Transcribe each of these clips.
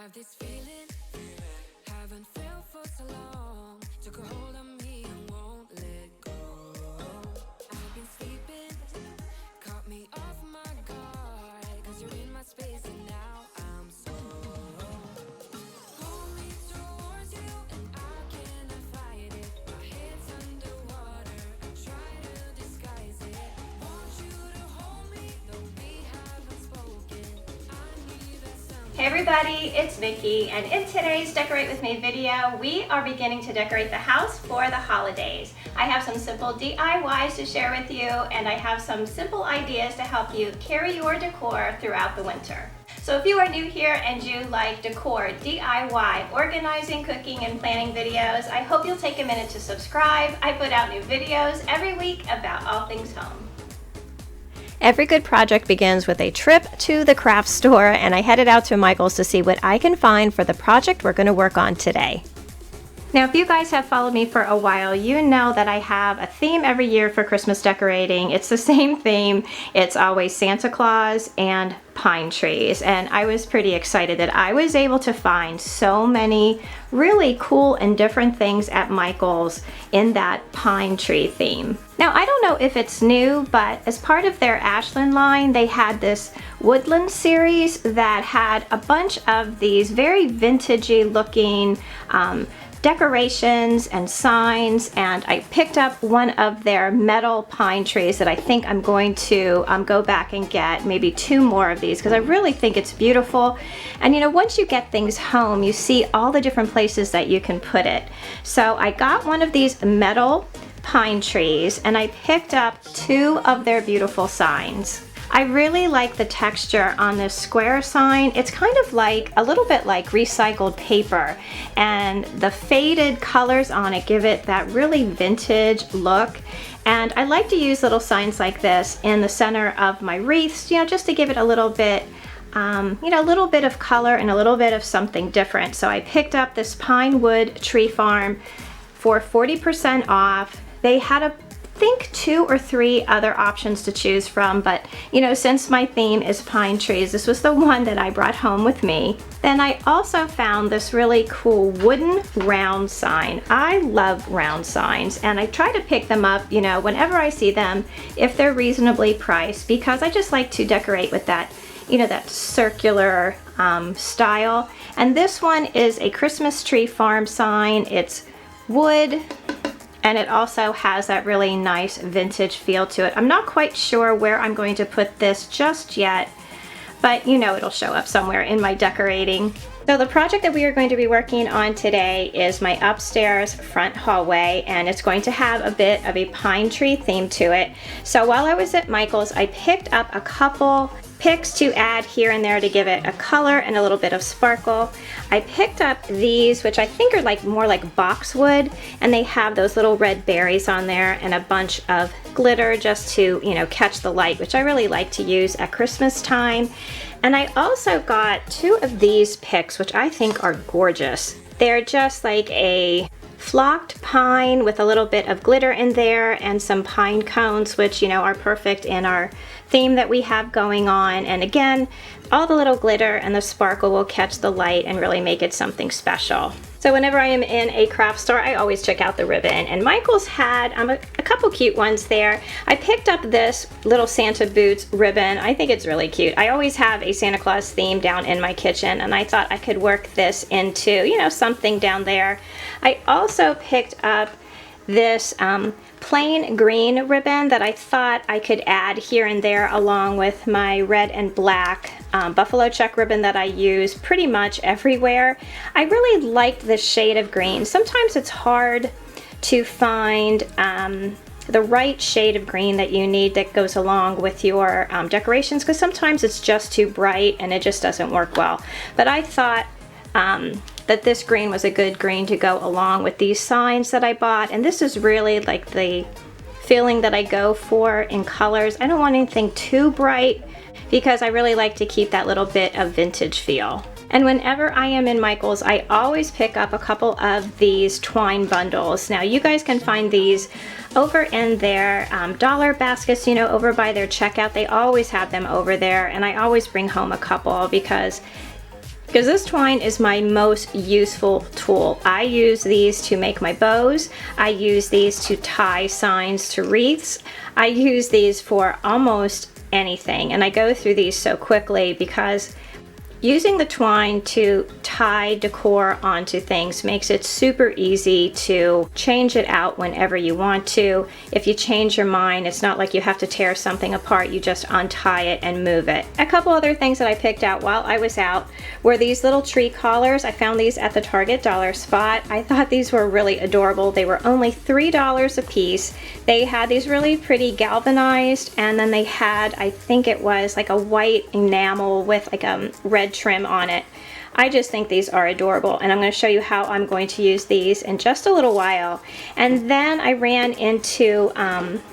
have this feeling, haven't felt for so long. Took a hold of me and won't let go. I've been sleeping, caught me off my guard. Cause you're in my space and now I'm so. Pull me towards you and I cannot fight it. My head's underwater, I try to disguise it. Want you to hold me, though we haven't spoken. I need that sound. Hey everybody, it's Vicky, and in today's Decorate With Me video, we are beginning to decorate the house for the holidays. I have some simple DIYs to share with you, and I have some simple ideas to help you carry your decor throughout the winter. So if you are new here and you like decor, DIY, organizing, cooking, and planning videos, I hope you'll take a minute to subscribe. I put out new videos every week about all things home. Every good project begins with a trip to the craft store, and I headed out to Michael's to see what I can find for the project we're going to work on today. Now, if you guys have followed me for a while, you know that I have a theme every year for Christmas decorating. It's the same theme. It's always Santa Claus and pine trees, and I was pretty excited that I was able to find so many really cool and different things at Michael's in that pine tree theme. Now, I don't know if it's new, but as part of their Ashland line, they had this woodland series that had a bunch of these very vintagey looking decorations and signs, and I picked up one of their metal pine trees that I think I'm going to go back and get maybe 2 more of these because I really think it's beautiful. And you know, once you get things home, you see all the different places that you can put it. So I got one of these metal pine trees and I picked up 2 of their beautiful signs. I really like the texture on this square sign. It's kind of like a little bit like recycled paper, and the faded colors on it give it that really vintage look. And I like to use little signs like this in the center of my wreaths, you know, just to give it a little bit you know, a little bit of color and a little bit of something different. So I picked up this Pine Wood Tree Farm for 40% off. They had I think 2 or 3 other options to choose from, but you know, since my theme is pine trees, this was the one that I brought home with me. Then I also found this really cool wooden round sign. I love round signs, and I try to pick them up, you know, whenever I see them, if they're reasonably priced, because I just like to decorate with that, you know, that circular style. And this one is a Christmas tree farm sign. It's wood, and it also has that really nice vintage feel to it. I'm not quite sure where I'm going to put this just yet, but you know, it'll show up somewhere in my decorating. So the project that we are going to be working on today is my upstairs front hallway, and it's going to have a bit of a pine tree theme to it. So while I was at Michael's, I picked up a couple picks to add here and there to give it a color and a little bit of sparkle. I picked up these, which I think are like more like boxwood, and they have those little red berries on there and a bunch of glitter just to, you know, catch the light, which I really like to use at Christmas time. And I also got 2 of these picks, which I think are gorgeous. They're just like a flocked pine with a little bit of glitter in there and some pine cones, which, you know, are perfect in our theme that we have going on. And again, all the little glitter and the sparkle will catch the light and really make it something special. So whenever I am in a craft store, I always check out the ribbon, and Michael's had a couple cute ones there. I picked up this little Santa boots ribbon. I think it's really cute. I always have a Santa Claus theme down in my kitchen, and I thought I could work this into, you know, something down there. I also picked up this plain green ribbon that I thought I could add here and there along with my red and black buffalo check ribbon that I use pretty much everywhere. I really liked this shade of green. Sometimes it's hard to find the right shade of green that you need that goes along with your decorations, because sometimes it's just too bright and it just doesn't work well. But I thought that this green was a good green to go along with these signs that I bought, and this is really like the feeling that I go for in colors. I don't want anything too bright because I really like to keep that little bit of vintage feel. And whenever I am in Michael's, I always pick up a couple of these twine bundles. Now you guys can find these over in their dollar baskets, you know, over by their checkout. They always have them over there, and I always bring home a couple because because this twine is my most useful tool. I use these to make my bows. I use these to tie signs to wreaths. I use these for almost anything, and I go through these so quickly because using the twine to tie decor onto things makes it super easy to change it out whenever you want to. If you change your mind, it's not like you have to tear something apart, you just untie it and move it. A couple other things that I picked out while I was out were these little tree collars. I found these at the Target dollar spot. I thought these were really adorable. They were only $3 a piece. They had these really pretty galvanized, and then they had, I think it was like a white enamel with like a red trim on it. I just think these are adorable, and I'm going to show you how I'm going to use these in just a little while. And then I ran into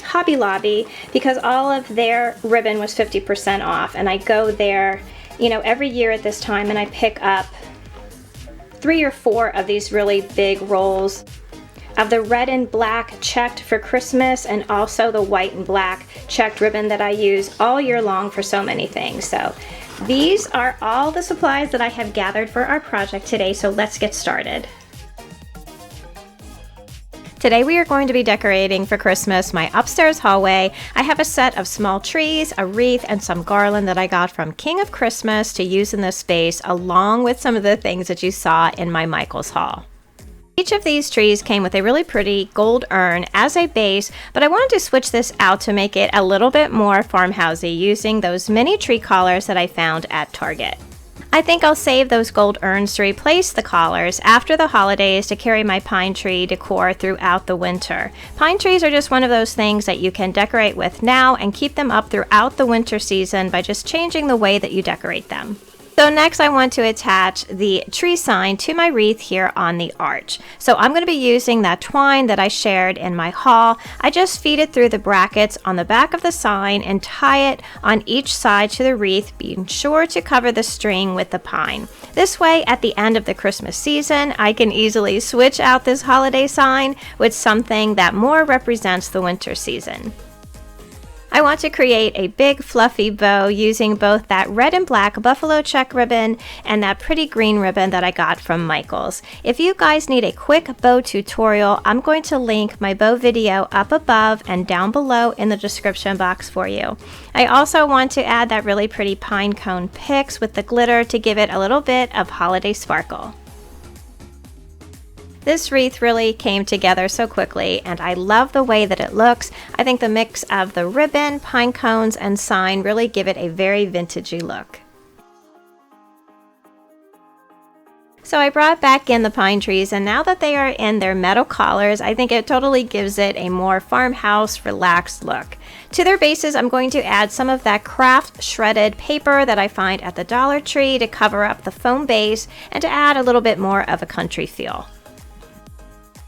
Hobby Lobby because all of their ribbon was 50% off, and I go there, you know, every year at this time, and I pick up 3 or 4 of these really big rolls of the red and black checked for Christmas, and also the white and black checked ribbon that I use all year long for so many things. So these are all the supplies that I have gathered for our project today, so let's get started. Today we are going to be decorating for Christmas my upstairs hallway. I have a set of small trees, a wreath, and some garland that I got from King of Christmas to use in this space, along with some of the things that you saw in my Michael's haul. Each of these trees came with a really pretty gold urn as a base, but I wanted to switch this out to make it a little bit more farmhousey using those mini tree collars that I found at Target. I think I'll save those gold urns to replace the collars after the holidays to carry my pine tree decor throughout the winter. Pine trees are just one of those things that you can decorate with now and keep them up throughout the winter season by just changing the way that you decorate them. So next I want to attach the tree sign to my wreath here on the arch. So I'm going to be using that twine that I shared in my haul. I just feed it through the brackets on the back of the sign and tie it on each side to the wreath, being sure to cover the string with the pine. This way, at the end of the Christmas season, I can easily switch out this holiday sign with something that more represents the winter season. I want to create a big fluffy bow using both that red and black buffalo check ribbon and that pretty green ribbon that I got from Michael's. If you guys need a quick bow tutorial, I'm going to link my bow video up above and down below in the description box for you. I also want to add that really pretty pine cone picks with the glitter to give it a little bit of holiday sparkle. This wreath really came together so quickly, and I love the way that it looks. I think the mix of the ribbon, pine cones, and sign really give it a very vintagey look. So I brought back in the pine trees, and now that they are in their metal collars, I think it totally gives it a more farmhouse, relaxed look. To their bases, I'm going to add some of that craft shredded paper that I find at the Dollar Tree to cover up the foam base and to add a little bit more of a country feel.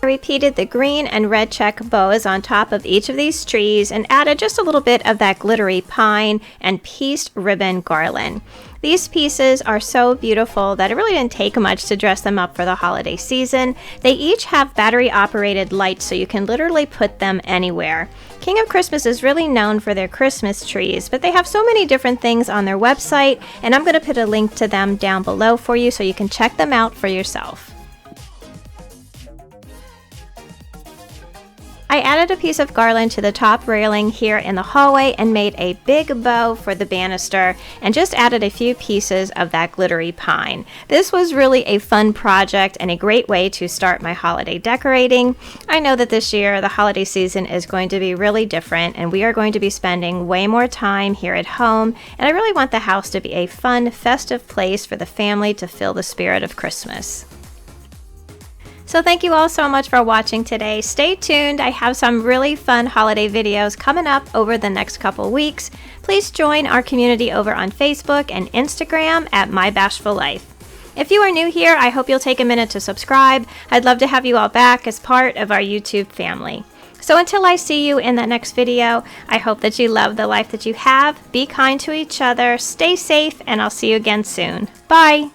I repeated the green and red check bows on top of each of these trees and added just a little bit of that glittery pine and pieced ribbon garland. These pieces are so beautiful that it really didn't take much to dress them up for the holiday season. They each have battery operated lights, so you can literally put them anywhere. King of Christmas is really known for their Christmas trees, but they have so many different things on their website, and I'm going to put a link to them down below for you so you can check them out for yourself. I added a piece of garland to the top railing here in the hallway and made a big bow for the banister and just added a few pieces of that glittery pine. This was really a fun project and a great way to start my holiday decorating. I know that this year the holiday season is going to be really different, and we are going to be spending way more time here at home, and I really want the house to be a fun, festive place for the family to feel the spirit of Christmas. So thank you all so much for watching today. Stay tuned. I have some really fun holiday videos coming up over the next couple weeks. Please join our community over on Facebook and Instagram at My Bashful Life. If you are new here, I hope you'll take a minute to subscribe. I'd love to have you all back as part of our YouTube family. So until I see you in that next video, I hope that you love the life that you have, be kind to each other, stay safe, and I'll see you again soon. Bye!